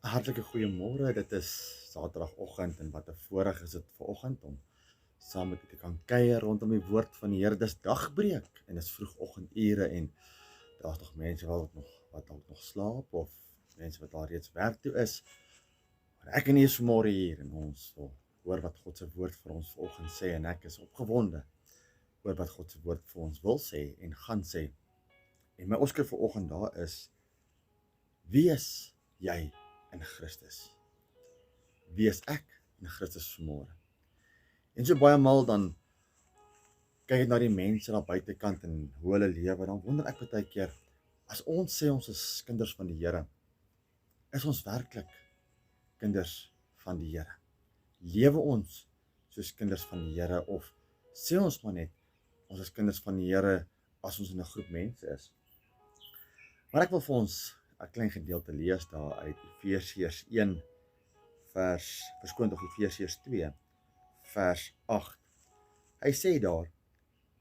Hartlike goeiemôre, dit is Saterdagoggend en wat 'n voorreg is dit vanoggend om saam met u te kan kuier rondom die woord van die Here. Dis dagbreek en dis vroegoggendure en daar's nog mense wat dalk nog slaap of mense wat al reeds werk toe is. Maar ek en u is vanmôre hier en ons wil hoor wat God se woord vir ons vanoggend sê en ek is opgewonde oor wat God se woord vir ons wil sê en gaan sê. En my oorskryf vanoggend daar is: Wie is jy in Christus? Wie is ek in Christus vanmôre? En so baie maal dan kyk ek na die mense daar buitekant en hoe hulle lewe, dan wonder ek baie keer, as ons sê ons is kinders van die Here, is ons werklik kinders van die Here? Lewe ons soos kinders van die Here of sê ons maar net ons is kinders van die Here as ons in 'n groep mense is? Maar ek wil vir ons 'n klein gedeelte lees daar uit Efesiërs 1 Efesiërs 2 vers 8. Hy sê daar: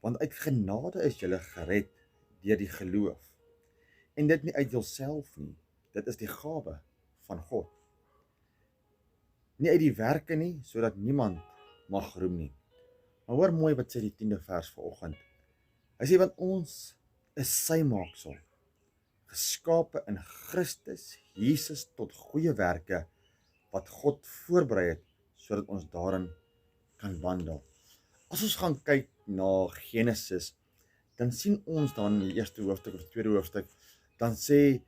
Want uit genade is julle gered deur die geloof. En dit nie uit jouself nie, dit is die gawe van God. Nie uit die werke nie, sodat niemand mag roem nie. Maar hoor mooi wat sê die 10de vers vanoggend. Hy sê, want ons is sy maaksel, geskape in Christus Jesus tot goeie werke, wat God voorberei het, sodat ons daarin kan wandel. As ons gaan kyk na Genesis, dan sien ons dan in die eerste hoofstuk of tweede hoofstuk, dan sê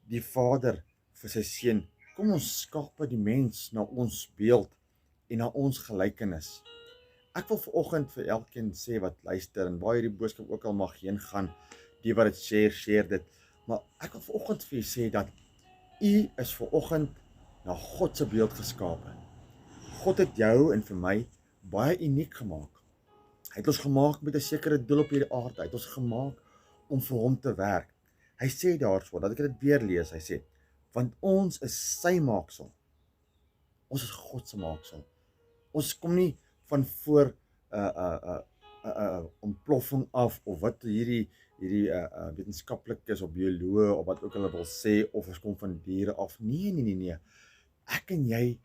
die Vader vir sy seun, kom ons skape die mens na ons beeld en na ons gelykenis. Ek wil vanoggend vir elkeen sê wat luister en waar hierdie boodskap ook al mag heen gaan, die wat dit share dit, maar ek wil vanoggend vir u sê dat u is vanoggend na God se beeld geskape. God het jou en vir my baie uniek gemaak. Hy het ons gemaak met 'n sekere doel op hierdie aarde. Hy het ons gemaak om vir hom te werk. Hy sê daarso, dat ek dit weer lees, hy sê, want ons is sy maaksel. Ons is God se maaksel. Ons kom nie van voor ontploffing af of wat hierdie wetenskaplikes of bioloë of wat ook hulle wil sê, of ons kom van diere af. Nee. Ek en jy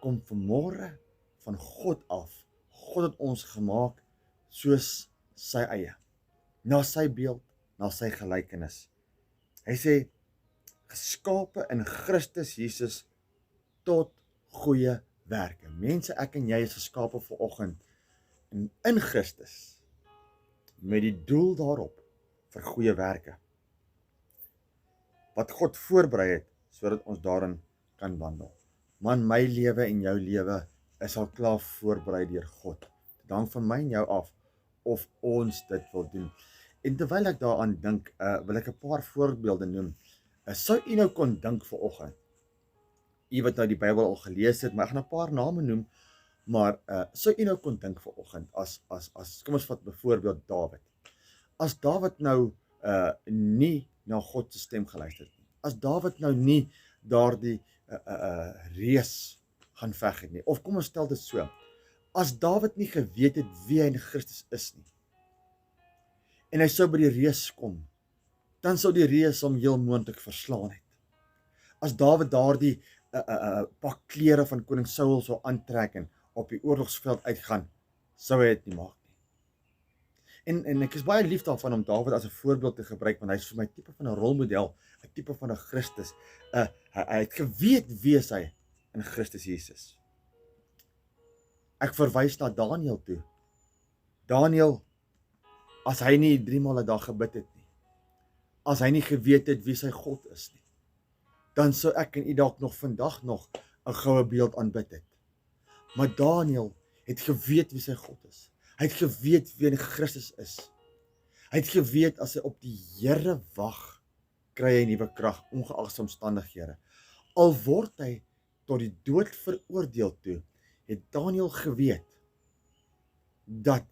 kom vanmôre van God af. God het ons gemaak soos sy eie, na sy beeld, na sy gelykenis. Hy sê, geskape in Christus Jesus tot goeie werke. Mense, ek en jy is geskape vanoggend in Christus, met die doel daarop vir goeie werke, wat God voorberei het, sodat ons daarin kan wandel. Man, my lewe en jou lewe is al klaar voorberei deur God. Dit hang van my en jou af of ons dit wil doen. En terwyl ek daaraan dink, wil ek 'n paar voorbeelde noem. Sou u nou kon dink vanoggend, u wat nou die Bybel al gelees het, maar ek gaan 'n paar name noem, maar sou u nou kon dink vanoggend as kom ons vat byvoorbeeld Dawid. As Dawid nou nie na God se stem geluister het nie. As Dawid nou nie daardie reus gaan veg het nie. Of kom ons stel dit so. As Dawid nie geweet het wie hy in Christus is nie, en hy sou by die reus kom, dan sou die reus hom heel moontlik verslaan het. As Dawid daardie pak klere van koning Saul sou aantrek en op die oorlogsveld uitgaan, sou hy dit nie maak nie. En ek is baie lief daarvan om Dawid as 'n voorbeeld te gebruik, want hy is vir my tipe van 'n rolmodel, 'n tipe van 'n Christus. Hy het geweet wie is hy in Christus Jesus. Ek verwys na Daniël toe. Daniël, as hy nie 3 maal 'n dag gebid het nie, as hy nie geweet het wie sy God is nie, dan sou ek en u dalk nog vandag nog 'n goue beeld aanbid het. Maar Daniël het geweet wie sy God is. Hy het geweet wie in Christus is. Hy het geweet as hy op die Here wag, kry hy nuwe krag, ongeag sy omstandighede. Al word hy tot die dood veroordeel toe, het Daniël geweet dat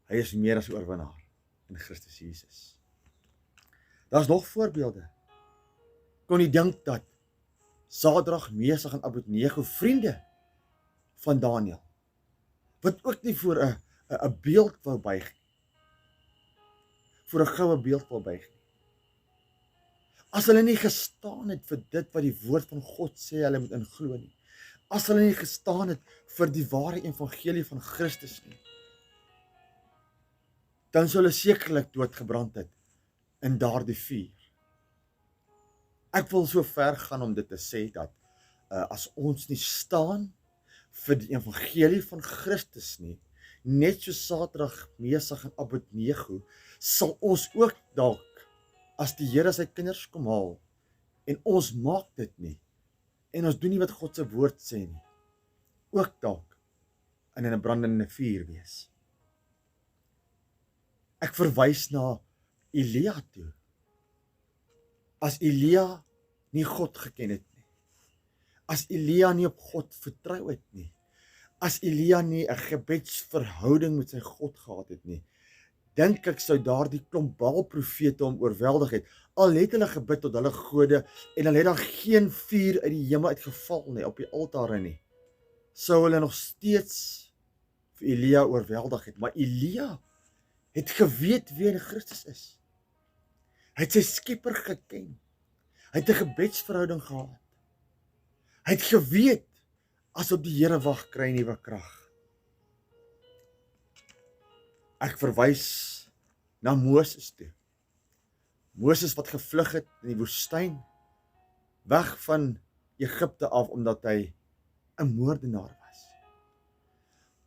hy is meer as oorwinnaar in Christus Jesus. Daar's nog voorbeelde. Kon jy dink dat Sadrag, Mesach en Abednego, vriende van Daniël, wat ook nie voor 'n beeld wou buig nie, voor 'n goue beeld wou buig nie. As hulle nie gestaan het vir dit wat die woord van God sê hulle moet inglo nie. As hulle nie gestaan het vir die ware evangelie van Christus nie, dan sou hulle sekerlik doodgebrand het in daardie vuur. Ek wil so ver gaan om dit te sê dat as ons nie staan vir die evangelie van Christus nie, net so Sadrag, Mesach en Abednego, sal ons ook dalk, as die Here sy kinders kom haal, en ons maak dit nie, en ons doen nie wat God se woord sê nie, ook dalk in 'n brandende vuur wees. Ek verwys na Elia toe. As Elia nie God geken het nie, as Elia nie op God vertrou het nie, as Elia nie 'n gebedsverhouding met sy God gehad het nie, dink ek sou daardie klomp Baal-profete hom oorweldig het, al het hulle gebid tot hulle gode, en al het daar geen vuur uit die hemel uitgeval nie, op die altare nie, sou hulle nog steeds vir Elia oorweldig het, maar Elia het geweet wie hy in Christus is. Hy het sy Skepper geken. Hy het 'n gebedsverhouding gehad. Hy het geweet, as op die Here wag, kry hy nuwe krag. Ek verwys na Moses toe. Moses wat gevlug het in die woestyn, weg van Egipte af, omdat hy 'n moordenaar was.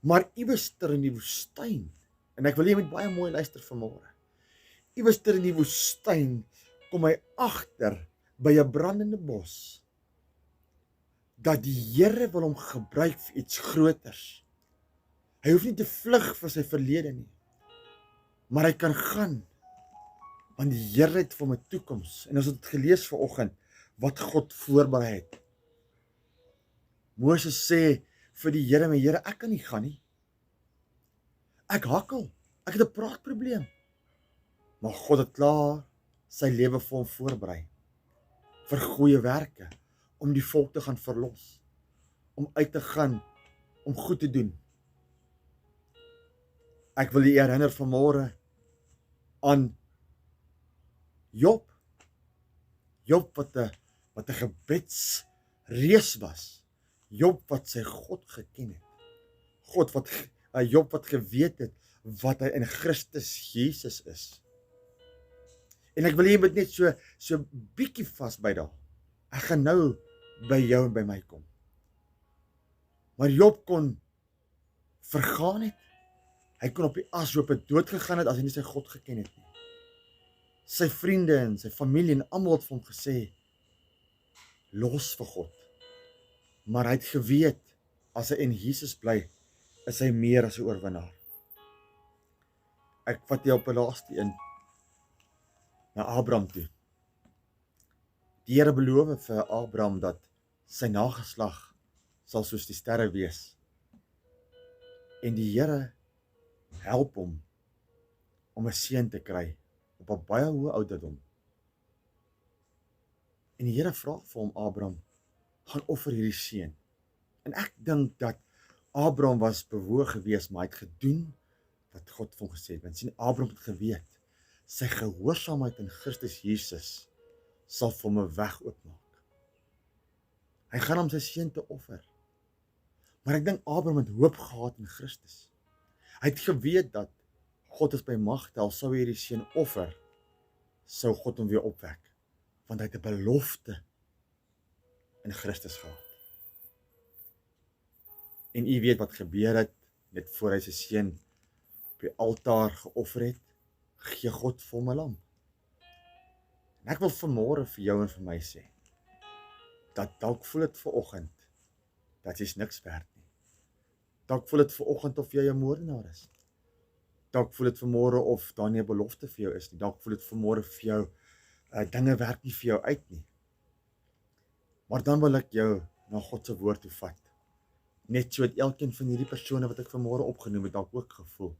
Maar iewester in die woestyn, en ek wil jy met baie mooi luister vanmôre, iewester in die woestyn kom hy agter by 'n brandende bos, dat die Here wil hom gebruik vir iets groters. Hy hoef nie te vlug vir sy verlede nie, maar hy kan gaan, want die Here het vir hom 'n toekoms, en ons het dit gelees vanoggend, wat God voorberei het. Moses sê vir die Here, my Here, ek kan nie gaan nie. Ek hakkel, ek het 'n praatprobleem. Maar God het klaar sy lewe vir hom voorberei, vir goeie werke, om die volk te gaan verlos, om uit te gaan, om goed te doen. Ek wil u herinner vanmôre aan Job. Job wat 'n gebedsreus was. Job wat sy God geken het. Job wat geweet het wat hy in Christus Jesus is. En ek wil jy moet net so bietjie vasbyt daar. Ek gaan nou by jou en by my kom. Maar Job kon vergaan het. Hy kon op die ashoop dood gegaan het as hy nie sy God geken het nie. Sy vriende en sy familie en almal het vir hom gesê, los vir God. Maar hy het geweet, as hy in Jesus bly, is hy meer as 'n oorwinnaar. Ek vat jy op 'n laaste een, na Abraham toe. Die Here beloof vir Abraham dat sy nageslag sal soos die sterre wees. En die Here help hom om 'n seun te kry op 'n baie hoë ouderdom. En die Here vra vir hom, Abraham, gaan offer hierdie seun. En ek dink dat Abraham was bewoog geweest, maar hy het gedoen wat God vir hom gesê het. Want sien, Abraham het geweet, sy gehoorsaamheid in Christus Jesus sal vir hom 'n weg oopmaak. Hy gaan om sy seun te offer. Maar ek dink Abraham het hoop gehad in Christus. Hy het geweet dat God is by magte, al sou hy hierdie seun offer, sou God hom weer opwek, want hy het 'n belofte in Christus gehad. En u weet wat gebeur het, net voor hy sy seun op die altaar geoffer het, gee God vir hom 'n lam. En ek wil vanmôre vir jou en vir my sê, dat dalk voel dit vanoggend, dat jy's niks werd nie. Dalk voel dit vanoggend of jy 'n moordenaar is. Dalk voel dit vanmôre of daar nie 'n belofte vir jou is nie. Dalk voel dit vanmôre vir jou, dinge werk nie vir jou uit nie. Maar dan wil ek jou na God se woord toe vat. Net so het elkeen van hierdie persone wat ek vanmôre opgenoem het, dalk ook gevoel.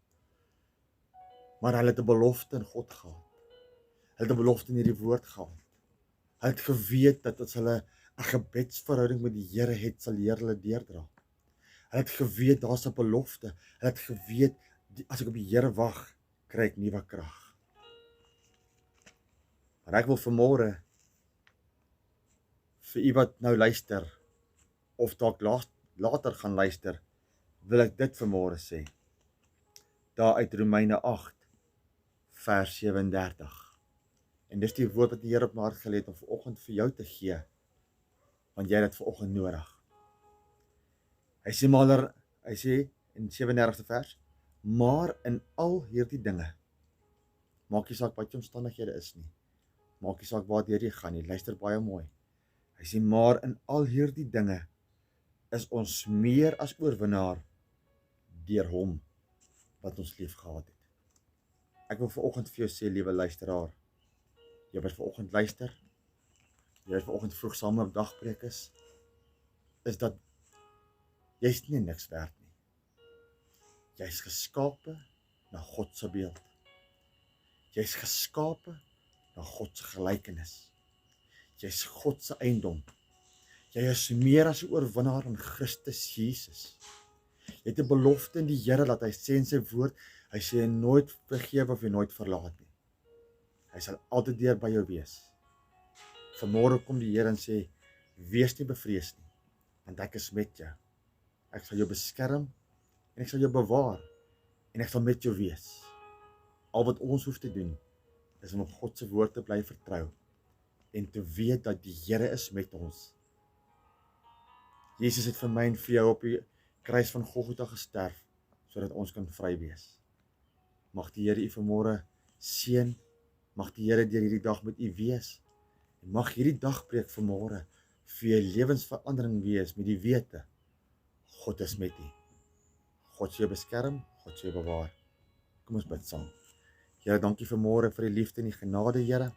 Maar hulle het 'n belofte in God gehad. Hulle het 'n belofte in hierdie woord gehad. Hulle het geweet dat as hulle 'n gebedsverhouding met die Here het, sal die Here hulle deurdra. Hulle het geweet daar's 'n belofte. Hulle het geweet as ek op die Here wag, kry ek nuwe krag. Maar ek wil vanmôre vir u wat nou luister, of dalk later gaan luister, wil ek dit vanmôre sê. Daar uit Romeine 8, vers 37. En dis die woord wat die Here op my hart gelê het om vanoggend vir jou te gee, want jy het dit vanoggend nodig. Hy sê in 37ste vers, maar in al hierdie dinge, maak nie saak wat jou omstandighede is nie, maak nie saak waartoe jy gaan nie, luister baie mooi. Hy sê, maar in al hierdie dinge is ons meer as oorwinnaar deur hom wat ons lief gehad het. Ek wil vanoggend vir jou sê, liewe luisteraar, jy wat vanoggend luister, jy wat vanoggend vroeg saam op dagpreek is dat jy's nie niks werd nie. Jy's geskape na God se beeld. Jy's geskape na God se gelykenis. Jy's God se eiendom. Jy is meer as 'n oorwinnaar in Christus Jesus. Jy het 'n belofte in die Here dat hy sê in sy woord, hy sê hy nooit vergewe of hy nooit verlaat nie. Hy sal altyd deur by jou wees. Vanmôre kom die Here en sê, wees nie bevrees nie, want ek is met jou. Ek sal jou beskerm en ek sal jou bewaar en ek sal met jou wees. Al wat ons hoef te doen is om op God se woord te bly vertrou en te weet dat die Here is met ons. Jesus het vir my en vir jou op die kruis van Golgotha gesterf sodat ons kan vry wees. Mag die Here u vanmôre seën, mag die Here deur hierdie dag met u wees en mag hierdie dagbreek vanmôre vir jou lewensverandering wees met die wete God is met u. God sal jou beskerm, God sal jou bewaar. Kom ons bid saam. Here, dankie vanmôre vir die liefde en die genade, Here.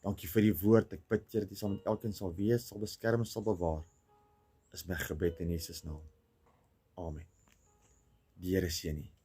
Dankie vir die woord. Ek bid, Here, dat U saam met elkeen sal wees, sal beskerm en sal bewaar. Is my gebed in Jesus naam. Amen. Die Here seën u.